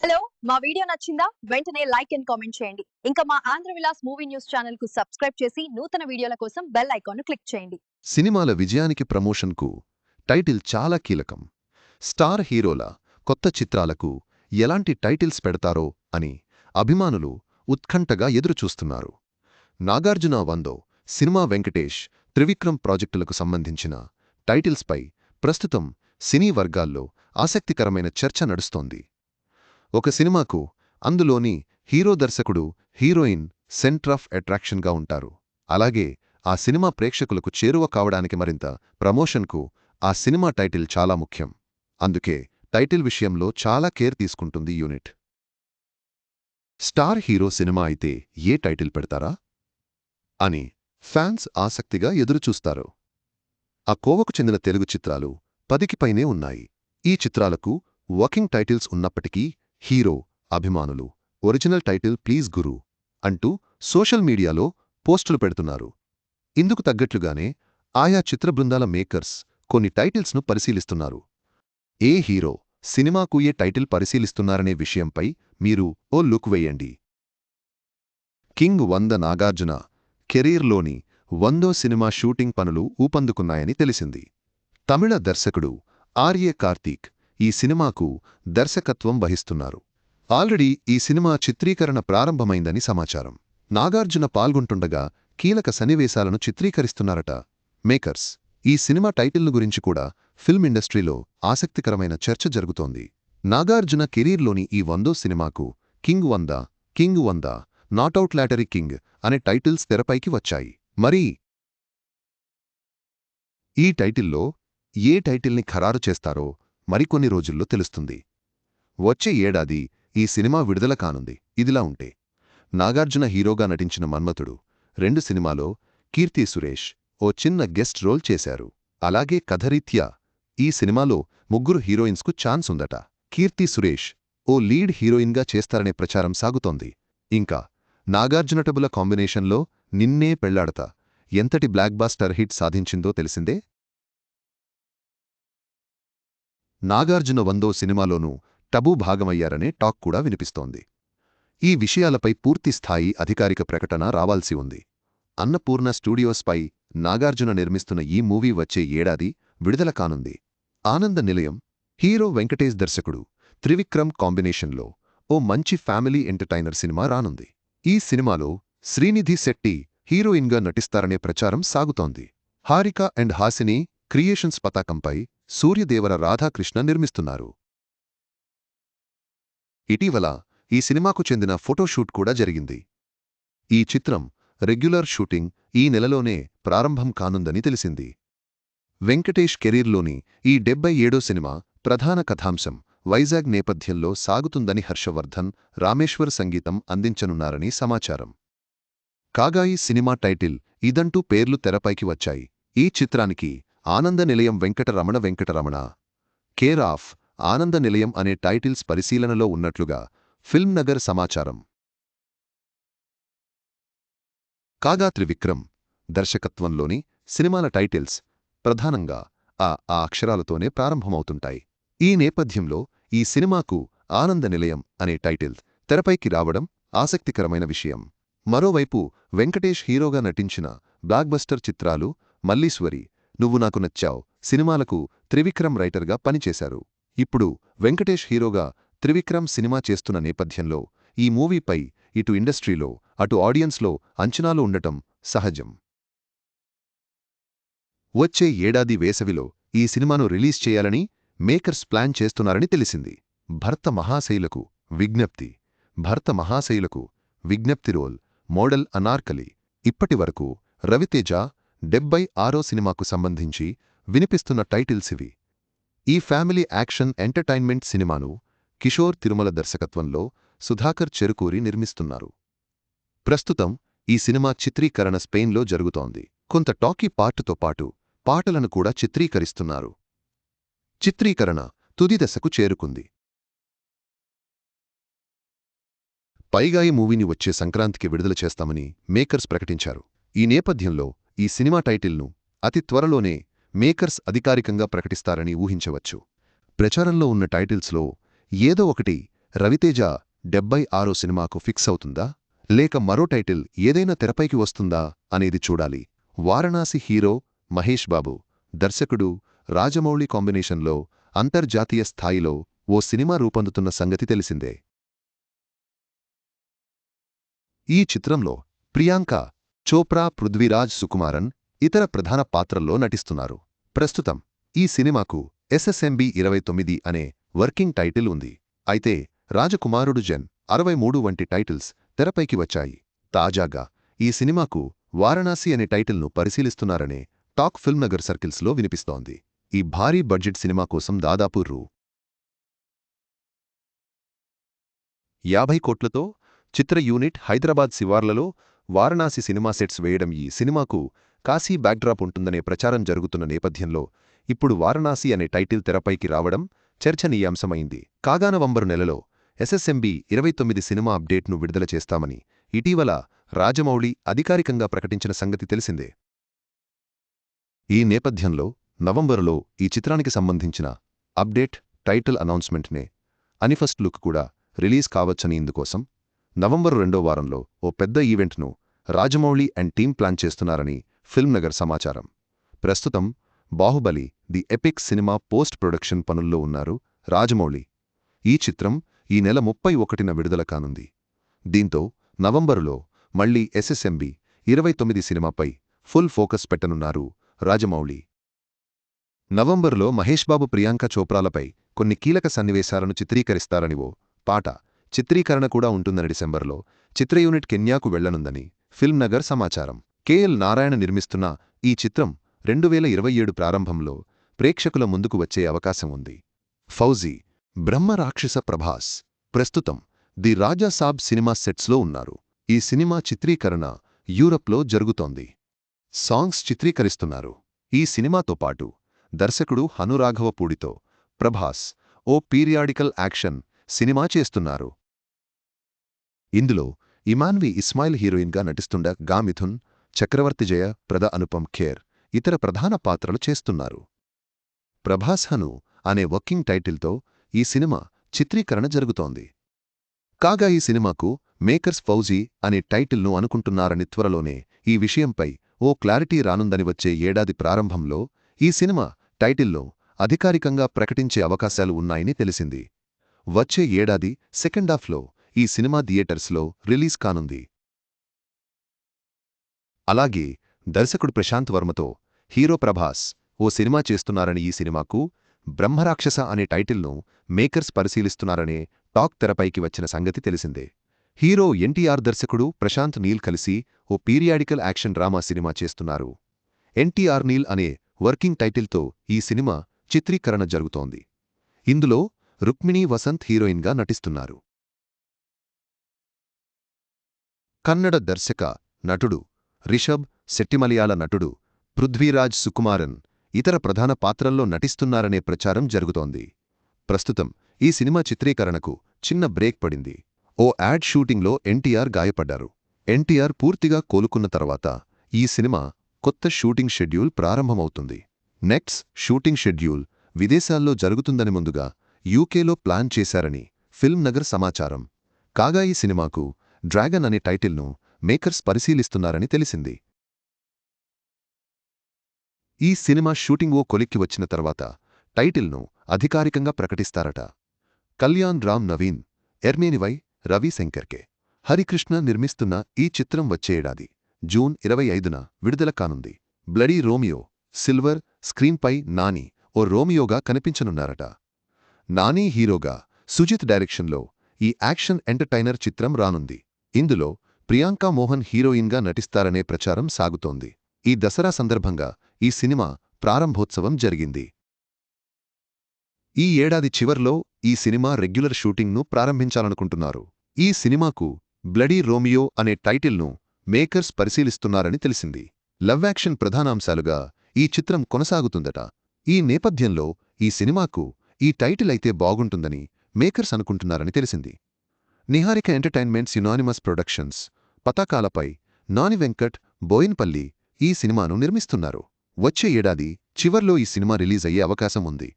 Hello మా video నచ్చిందా వెంటనే లైక్ అండ్ కామెంట్ చేయండి. ఇంకా మా Andhra Vilas movie news channel కు సబ్స్క్రైబ్ చేసి నూతన వీడియోల కోసం బెల్ ఐకాన్ ను క్లిక్ చేయండి. సినిమాల విజయానికి ప్రమోషన్కు టైటిల్ చాలా కీలకం. స్టార్ హీరోల కొత్త చిత్రాలకు ఎలాంటి టైటిల్స్ పెడతారో అని అభిమానులు ఉత్కంఠగా ఎదురుచూస్తున్నారు. నాగార్జున 100 సినిమా వెంకటేష్ త్రివిక్రమ్ ప్రాజెక్టులకు సంబంధించిన టైటిల్స్పై ప్రస్తుతం సినీ వర్గాల్లో ఆసక్తికరమైన చర్చ నడుస్తోంది. ఒక సినిమాకు అందులోని హీరో దర్శకుడు హీరోయిన్ సెంటర్ ఆఫ్ అట్రాక్షన్గా ఉంటారు. అలాగే ఆ సినిమా ప్రేక్షకులకు చేరువ కావడానికి మరింత ప్రమోషన్కు ఆ సినిమా టైటిల్ చాలా ముఖ్యం. అందుకే టైటిల్ విషయంలో చాలా కేర్ తీసుకుంటుంది యూనిట్. స్టార్ హీరో సినిమా అయితే ఏ టైటిల్ పెడతారా అని ఫ్యాన్స్ ఆసక్తిగా ఎదురుచూస్తారు. ఆ కోవకు చెందిన తెలుగు చిత్రాలు 10కి పైనే ఉన్నాయి. ఈ చిత్రాలకు వర్కింగ్ టైటిల్స్ ఉన్నప్పటికీ హీరో అభిమానులు ఒరిజినల్ టైటిల్ ప్లీజ్ గురు అంటూ సోషల్ మీడియాలో పోస్టులు పెడుతున్నారు. ఇందుకు తగ్గట్లుగానే ఆయా చిత్ర బృందాల మేకర్స్ కొన్ని టైటిల్స్ను పరిశీలిస్తున్నారు. ఏ హీరో సినిమాకు ఏ టైటిల్ పరిశీలిస్తున్నారనే విషయంపై మీరు ఓ లుక్ వేయండి. కింగ్ 100 నాగార్జున కెరీర్లోని 100వ సినిమా షూటింగ్ పనులు ఊపందుకున్నాయని తెలిసింది. తమిళ దర్శకుడు ఆర్ఏ కార్తీక్ ఈ సినిమాకు దర్శకత్వం వహిస్తున్నారు. ఆల్రెడీ ఈ సినిమా చిత్రీకరణ ప్రారంభమైందని సమాచారం. నాగార్జున పాల్గొంటుండగా కీలక సన్నివేశాలను చిత్రీకరిస్తున్నారట. మేకర్స్ ఈ సినిమా టైటిల్ను గురించి కూడా ఫిల్మ్ ఇండస్ట్రీలో ఆసక్తికరమైన చర్చ జరుగుతోంది. నాగార్జున కెరీర్లోని ఈ 100వ సినిమాకు కింగ్ 100 నాట్అవుట్ లాటరీ కింగ్ అనే టైటిల్స్ తెరపైకి వచ్చాయి. మరి ఈ టైటిల్లో ఏ టైటిల్ని ఖరారు చేస్తారో మరికొన్ని రోజుల్లో తెలుస్తుంది. వచ్చే ఏడాది ఈ సినిమా విడుదల కానుంది. ఇదిలా ఉంటే నాగార్జున హీరోగా నటించిన మన్మథుడు 2 సినిమాలో కీర్తి సురేష్ ఓ చిన్న గెస్ట్ రోల్ చేశారు. అలాగే కథరీత్యా ఈ సినిమాలో 3 హీరోయిన్స్కు ఛాన్స్ ఉందట. కీర్తి సురేష్ ఓ లీడ్ హీరోయిన్గా చేస్తారనే ప్రచారం సాగుతోంది. ఇంకా నాగార్జునటబుల కాంబినేషన్లో నిన్నే పెళ్లాడతా ఎంతటి బ్లాక్బాస్టర్ హిట్ సాధించిందో తెలిసిందే. నాగార్జున 100వ సినిమాలోనూ టబూ భాగమయ్యారనే టాక్ కూడా వినిపిస్తోంది. ఈ విషయాలపై పూర్తిస్థాయి అధికారిక ప్రకటన రావాల్సి ఉంది. అన్నపూర్ణ స్టూడియోస్పై నాగార్జున నిర్మిస్తున్న ఈ మూవీ వచ్చే ఏడాది విడుదల కానుంది. ఆనంద నిలయం హీరో వెంకటేష్ దర్శకుడు త్రివిక్రమ్ కాంబినేషన్లో ఓ మంచి ఫ్యామిలీ ఎంటర్టైనర్ సినిమా రానుంది. ఈ సినిమాలో శ్రీనిధి శెట్టి హీరోయిన్గా నటిస్తారనే ప్రచారం సాగుతోంది. హారిక అండ్ హాసిని క్రియేషన్స్ పతాకంపై సూర్యదేవర రాధాకృష్ణ నిర్మిస్తున్నారు. ఇటీవల ఈ సినిమాకు చెందిన ఫోటోషూట్ కూడా జరిగింది. ఈ చిత్రం రెగ్యులర్ షూటింగ్ ఈ నెలలోనే ప్రారంభం కానుందని తెలిసింది. వెంకటేష్ కెరీర్లోని ఈ 77వ సినిమా ప్రధాన కథాంశం వైజాగ్ నేపథ్యంలో సాగుతుందని హర్షవర్ధన్ రామేశ్వర్ సంగీతం అందించనున్నారని సమాచారం. కాగా ఈ సినిమా టైటిల్ ఇదంటూ పేర్లు తెరపైకి వచ్చాయి. ఈ చిత్రానికి ఆనంద నిలయం వెంకటరమణ కేర్ ఆఫ్ ఆనంద నిలయం అనే టైటిల్స్ పరిశీలనలో ఉన్నట్లుగా ఫిల్మ్ నగర్ సమాచారం. కాగా త్రివిక్రమ్ దర్శకత్వంలోని సినిమాల టైటిల్స్ ప్రధానంగా ఆ అక్షరాలతోనే ప్రారంభమవుతుంటాయి. ఈ నేపథ్యంలో ఈ సినిమాకు ఆనంద నిలయం అనే టైటిల్ తెరపైకి రావడం ఆసక్తికరమైన విషయం. మరోవైపు వెంకటేష్ హీరోగా నటించిన బ్లాక్బస్టర్ చిత్రాలు మల్లీశ్వరి, నువ్వు నాకు నచ్చావ్ సినిమాలకు త్రివిక్రమ్ రైటర్గా పనిచేశారు. ఇప్పుడు వెంకటేష్ హీరోగా త్రివిక్రమ్ సినిమా చేస్తున్న నేపథ్యంలో ఈ మూవీపై ఇటు ఇండస్ట్రీలో అటు ఆడియన్స్లో అంచనాలు ఉండటం సహజం. వచ్చే ఏడాది వేసవిలో ఈ సినిమాను రిలీజ్ చేయాలని మేకర్స్ ప్లాన్ చేస్తున్నారని తెలిసింది. భర్త మహాశైలకు విజ్ఞప్తి రోల్ మోడల్ అనార్కలి. ఇప్పటివరకు రవితేజ 76వ సినిమాకు సంబంధించి వినిపిస్తున్న టైటిల్స్ ఇవి. ఈ ఫ్యామిలీ యాక్షన్ ఎంటర్టైన్మెంట్ సినిమాను కిషోర్ తిరుమల దర్శకత్వంలో సుధాకర్ చెరుకూరి నిర్మిస్తున్నారు. ప్రస్తుతం ఈ సినిమా చిత్రీకరణ స్పెయిన్లో జరుగుతోంది. కొంత టాకీ పార్టుతో పాటు పాటలను కూడా చిత్రీకరిస్తున్నారు. చిత్రీకరణ తుది దశకు చేరుకుంది. పైగా ఈ మూవీని వచ్చే సంక్రాంతికి విడుదల చేస్తామని మేకర్స్ ప్రకటించారు. ఈ నేపథ్యంలో ఈ సినిమా టైటిల్ను అతి త్వరలోనే మేకర్స్ అధికారికంగా ప్రకటిస్తారని ఊహించవచ్చు. ప్రచారంలో ఉన్న టైటిల్స్లో ఏదో ఒకటి రవితేజ 76వ సినిమాకు ఫిక్స్ అవుతుందా లేక మరో టైటిల్ ఏదైనా తెరపైకి వస్తుందా అనేది చూడాలి. వారణాసి హీరో మహేష్ బాబు, దర్శకుడు రాజమౌళి కాంబినేషన్లో అంతర్జాతీయ స్థాయిలో ఓ సినిమా రూపొందుతున్న సంగతి తెలిసిందే. ఈ చిత్రంలో ప్రియాంక చోప్రా, పృథ్వీరాజ్ సుకుమారన్ ఇతర ప్రధాన పాత్రల్లో నటిస్తున్నారు. ప్రస్తుతం ఈ సినిమాకు SSMB 29 అనే వర్కింగ్ టైటిల్ ఉంది. అయితే రాజకుమారుడు జన్ 63 వంటి టైటిల్స్ తెరపైకి వచ్చాయి. తాజాగా ఈ సినిమాకు వారణాసి అనే టైటిల్ను పరిశీలిస్తున్నారనే టాక్ ఫిల్మ్ నగర్ సర్కిల్స్లో వినిపిస్తోంది. ఈ భారీ బడ్జెట్ సినిమా కోసం దాదాపు రూ. 50 కోట్లతో చిత్ర యూనిట్ హైదరాబాద్ శివార్లలో వారణాసి సినిమా సెట్స్ వేయడం ఈ సినిమాకు కాశీ బ్యాక్డ్రాప్ ఉంటుందనే ప్రచారం జరుగుతున్న నేపథ్యంలో ఇప్పుడు వారణాసి అనే టైటిల్ తెరపైకి రావడం చర్చనీయాంశమైంది. కాగా నవంబరు నెలలో SSMB 29 సినిమా అప్డేట్ను విడుదల చేస్తామని ఇటీవల రాజమౌళి అధికారికంగా ప్రకటించిన సంగతి తెలిసిందే. ఈ నేపథ్యంలో నవంబరులో ఈ చిత్రానికి సంబంధించిన అప్డేట్ టైటిల్ అనౌన్స్మెంట్నే అని ఫస్ట్ లుక్ కూడా రిలీజ్ కావచ్చని ఇందుకోసం నవంబరు 2వ వారంలో ఓ పెద్ద ఈవెంట్ను రాజమౌళి అండ్ టీం ప్లాన్ చేస్తున్నారని ఫిల్మ్ నగర్ సమాచారం. ప్రస్తుతం Baahubali the epic cinema post production పనుల్లో ఉన్నారు రాజమౌళి. ఈ చిత్రం ఈ నెల 31న విడుదల కానుంది. దీంతో నవంబరులో మళ్లీ SSMB 29 సినిమాపై ఫుల్ ఫోకస్ పెట్టనున్నారు రాజమౌళి. నవంబరులో మహేష్ బాబు, ప్రియాంక చోప్రాలపై కొన్ని కీలక సన్నివేశాలను చిత్రీకరిస్తారని ఓ పాట చిత్రీకరణ కూడా ఉంటుందని డిసెంబర్లో చిత్ర యూనిట్ కెన్యాకు వెళ్లనుందని ఫిల్మ్ నగర్ సమాచారం. KL నారాయణ నిర్మిస్తున్న ఈ చిత్రం 2027 ప్రారంభంలో ప్రేక్షకుల ముందుకు వచ్చే అవకాశం ఉంది. ఫౌజీ, బ్రహ్మరాక్షస ప్రభాస్ ప్రస్తుతం ది రాజాసాబ్ సినిమా సెట్స్లో ఉన్నారు. ఈ సినిమా చిత్రీకరణ యూరప్లో జరుగుతోంది. సాంగ్స్ చిత్రీకరిస్తున్నారు. ఈ సినిమాతో పాటు దర్శకుడు హనురాఘవపూడితో ప్రభాస్ ఓ పీరియాడికల్ యాక్షన్ సినిమా చేస్తున్నారు. ఇందులో ఇమాన్వి ఇస్మాయిల్ హీరోయిన్గా నటిస్తుండగా మిథున్ చక్రవర్తి, జయ ప్రద, అనుపమ్ ఖేర్ ఇతర ప్రధాన పాత్రలు చేస్తున్నారు. ప్రభాస్ హను అనే వర్కింగ్ టైటిల్తో ఈ సినిమా చిత్రీకరణ జరుగుతోంది. కాగా ఈ సినిమాకు మేకర్స్ ఫౌజీ అనే టైటిల్ను అనుకుంటున్నారని, త్వరలోనే ఈ విషయంపై ఓ క్లారిటీ రానుందని వచ్చే ఏడాది ప్రారంభంలో ఈ సినిమా టైటిల్ను అధికారికంగా ప్రకటించే అవకాశాలు ఉన్నాయని తెలిసింది. వచ్చే ఏడాది సెకండాఫ్లో ఈ సినిమా థియేటర్స్లో రిలీజ్ కానుంది. అలాగే దర్శకుడు ప్రశాంత్ వర్మతో హీరో ప్రభాస్ ఓ సినిమా చేస్తున్నారని, ఈ సినిమాకు బ్రహ్మరాక్షస అనే టైటిల్ను మేకర్స్ పరిశీలిస్తున్నారనే టాక్ తెరపైకి వచ్చిన సంగతి తెలిసిందే. హీరో NTR, దర్శకుడు ప్రశాంత్ నీల్ కలిసి ఓ పీరియాడికల్ యాక్షన్ డ్రామా సినిమా చేస్తున్నారు. NTR నీల్ అనే వర్కింగ్ టైటిల్తో ఈ సినిమా చిత్రీకరణ జరుగుతోంది. ఇందులో రుక్మిణీ వసంత్ హీరోయిన్గా నటిస్తున్నారు. కన్నడ దర్శక నటుడు రిషబ్ శెట్టి, మలయాళ నటుడు పృథ్వీరాజ్ సుకుమారన్ ఇతర ప్రధాన పాత్రల్లో నటిస్తున్నారనే ప్రచారం జరుగుతోంది. ప్రస్తుతం ఈ సినిమా చిత్రీకరణకు చిన్న బ్రేక్ పడింది. ఓ యాడ్ షూటింగ్లో NTR గాయపడ్డారు. NTR పూర్తిగా కోలుకున్న తర్వాత ఈ సినిమా కొత్త షూటింగ్ షెడ్యూల్ ప్రారంభమవుతుంది. నెక్స్ట్ షూటింగ్ షెడ్యూల్ విదేశాల్లో జరుగుతుందని ముందుగా యూకేలో ప్లాన్ చేశారని ఫిల్మ్ నగర్ సమాచారం. కాగా ఈ సినిమాకు డ్రాగన్ అనే టైటిల్ను మేకర్స్ పరిశీలిస్తున్నారని తెలిసింది. ఈ సినిమా షూటింగ్ ఓ కొలిక్కి వచ్చిన తర్వాత టైటిల్ను అధికారికంగా ప్రకటిస్తారట. కళ్యాణ్ రామ్, నవీన్ ఎర్మేనివై, రవి శంకర్కే హరికృష్ణ నిర్మిస్తున్న ఈ చిత్రం వచ్చే ఏడాది జూన్ 25న విడుదల కానుంది. బ్లడీ రోమియో సిల్వర్ స్క్రీన్పై నాని ఓ రోమియోగా కనిపించనున్నారట. నాని హీరోగా సుజిత్ డైరెక్షన్లో ఈ యాక్షన్ ఎంటర్టైనర్ చిత్రం రానుంది. ఇందులో ప్రియాంకా మోహన్ హీరోయిన్గా నటిస్తారనే ప్రచారం సాగుతోంది. ఈ దసరా సందర్భంగా ఈ సినిమా ప్రారంభోత్సవం జరిగింది. ఈ ఏడాది చివర్లో ఈ సినిమా రెగ్యులర్ షూటింగ్ను ప్రారంభించాలనుకుంటున్నారు. ఈ సినిమాకు బ్లడీ రోమియో అనే టైటిల్ను మేకర్స్ పరిశీలిస్తున్నారని తెలిసింది. లవ్ యాక్షన్ ప్రధానాంశాలుగా ఈ చిత్రం కొనసాగుతుందట. ఈ నేపథ్యంలో ఈ సినిమాకు ఈ టైటిల్ అయితే బాగుంటుందని మేకర్స్ అనుకుంటున్నారని తెలిసింది. నిహారిక ఎంటర్టైన్మెంట్స్ యునానిమస్ ప్రొడక్షన్స్ పతాకాలపై నాని వెంకట్, బోయిన్పల్లి ఈ సినిమాను నిర్మిస్తున్నారు. వచ్చే ఏడాది చివర్లో ఈ సినిమా రిలీజ్ అయ్యే అవకాశం ఉంది.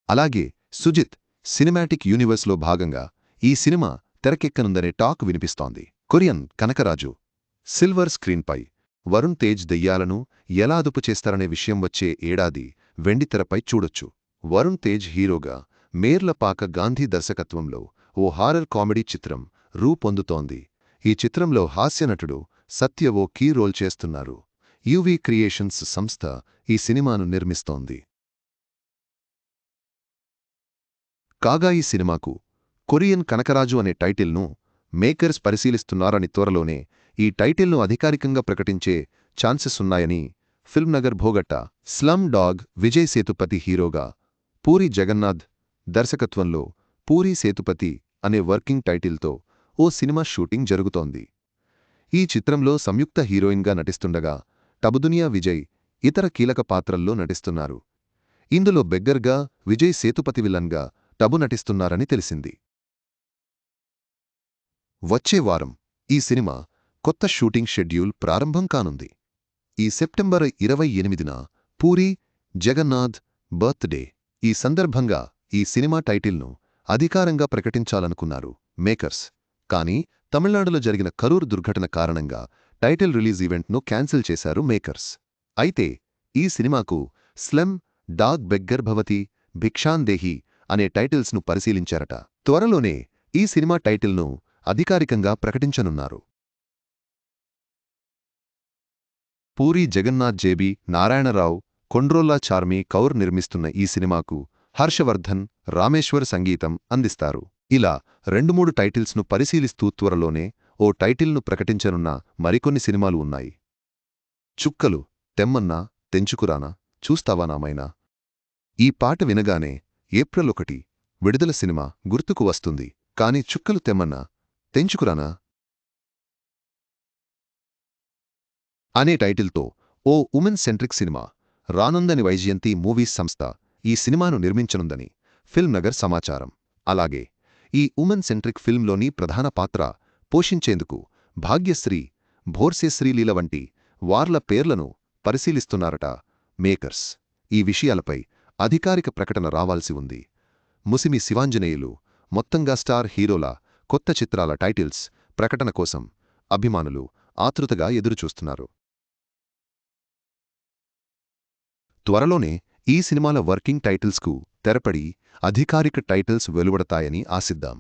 అలాగే సుజిత్ సినిమాటిక్ యూనివర్స్లో భాగంగా ఈ సినిమా తెరకెక్కనుందనే టాక్ వినిపిస్తోంది. కొరియన్ కనకరాజు సిల్వర్ స్క్రీన్పై వరుణ్ తేజ్ దెయ్యాలను ఎలా అదుపు చేస్తారనే విషయం వచ్చే ఏడాది వెండితెరపై చూడొచ్చు. వరుణ్ తేజ్ హీరోగా మేర్లపాక గాంధీ దర్శకత్వంలో ఓ హారర్ కామెడీ చిత్రం రూపొందుతోంది. ఈ చిత్రంలో హాస్యనటుడు సత్య ఓ కీ రోల్ చేస్తున్నారు. యువి క్రియేషన్స్ సంస్థ ఈ సినిమాను నిర్మిస్తోంది. కాగా ఈ సినిమాకు కొరియన్ కనకరాజు అనే టైటిల్ను మేకర్స్ పరిశీలిస్తున్నారని త్వరలోనే ఈ టైటిల్ను అధికారికంగా ప్రకటించే ఛాన్సెస్ ఉన్నాయని ఫిల్మ్నగర్ భోగట్ట స్లమ్ డాగ్ విజయ్ సేతుపతి హీరోగా పూరి జగన్నాథ్ దర్శకత్వంలో పూరి సేతుపతి అనే వర్కింగ్ టైటిల్తో ఓ సినిమా షూటింగ్ జరుగుతోంది. ఈ చిత్రంలో సంయుక్త హీరోయిన్గా నటిస్తుండగా టబుదునియా విజయ్ ఇతర కీలక పాత్రల్లో నటిస్తున్నారు. ఇందులో బెగ్గర్గా విజయ్ సేతుపతి విలన్గా టబు నటిస్తున్నారని తెలిసింది. వచ్చే వారం ఈ సినిమా కొత్త షూటింగ్ షెడ్యూల్ ప్రారంభం కానుంది. ఈ సెప్టెంబర్ 28న పూరి జగన్నాథ్ బర్త్డే. ఈ సందర్భంగా ఈ సినిమా టైటిల్ను అధికారంగా ప్రకటించాలనుకున్నారు మేకర్స్. కానీ తమిళనాడులో జరిగిన కరూర్ దుర్ఘటన కారణంగా టైటిల్ రిలీజ్ ఈవెంట్ను క్యాన్సిల్ చేశారు మేకర్స్. అయితే ఈ సినిమాకు స్లెమ్ డాగ్ బెగ్గర్ భవతి భిక్షాందేహి అనే టైటిల్స్ను పరిశీలించారట. త్వరలోనే ఈ సినిమా టైటిల్ను అధికారికంగా ప్రకటించనున్నారు. పూరి జగన్నాథ్ జేబీ నారాయణరావు కొండ్రోల్లా చార్మి కౌర్ నిర్మిస్తున్న ఈ సినిమాకు హర్షవర్ధన్ రామేశ్వర్ సంగీతం అందిస్తారు. ఇలా 2-3 టైటిల్స్ను పరిశీలిస్తూ త్వరలోనే ఓ టైటిల్ను ప్రకటించనున్న మరికొన్ని సినిమాలు ఉన్నాయి. చుక్కలు తెమ్మన్నా తెంచుకురానా చూస్తావా నామైనా. ఈ పాట వినగానే ఏప్రిల్ 1 విడుదల సినిమా గుర్తుకు వస్తుంది. కాని చుక్కలు తెమ్మన్నా తెంచుకురానా అనే టైటిల్తో ఓ ఉమెన్ సెంట్రిక్ సినిమా రానుందని వైజయంతి మూవీస్ సంస్థ ఈ సినిమాను నిర్మించనుందని ఫిల్మ్నగర్ సమాచారం. అలాగే ఈ ఉమెన్ సెంట్రిక్ ఫిల్మ్లోని ప్రధాన పాత్ర పోషించేందుకు భాగ్యశ్రీ, భోర్సేశ్రీలీల వంటి వార్ల పేర్లను పరిశీలిస్తున్నారట మేకర్స్. ఈ విషయాలపై అధికారిక ప్రకటన రావాల్సి ఉంది. ముసిమి శివాంజనేయులు మొత్తంగా స్టార్ హీరోల కొత్త చిత్రాల టైటిల్స్ ప్రకటన కోసం అభిమానులు ఆతృతగా ఎదురుచూస్తున్నారు. త్వరలోనే ఈ సినిమాల వర్కింగ్ టైటిల్స్కు తెరపడి అధికారిక టైటిల్స్ వెలువడతాయని ఆశిద్దాం.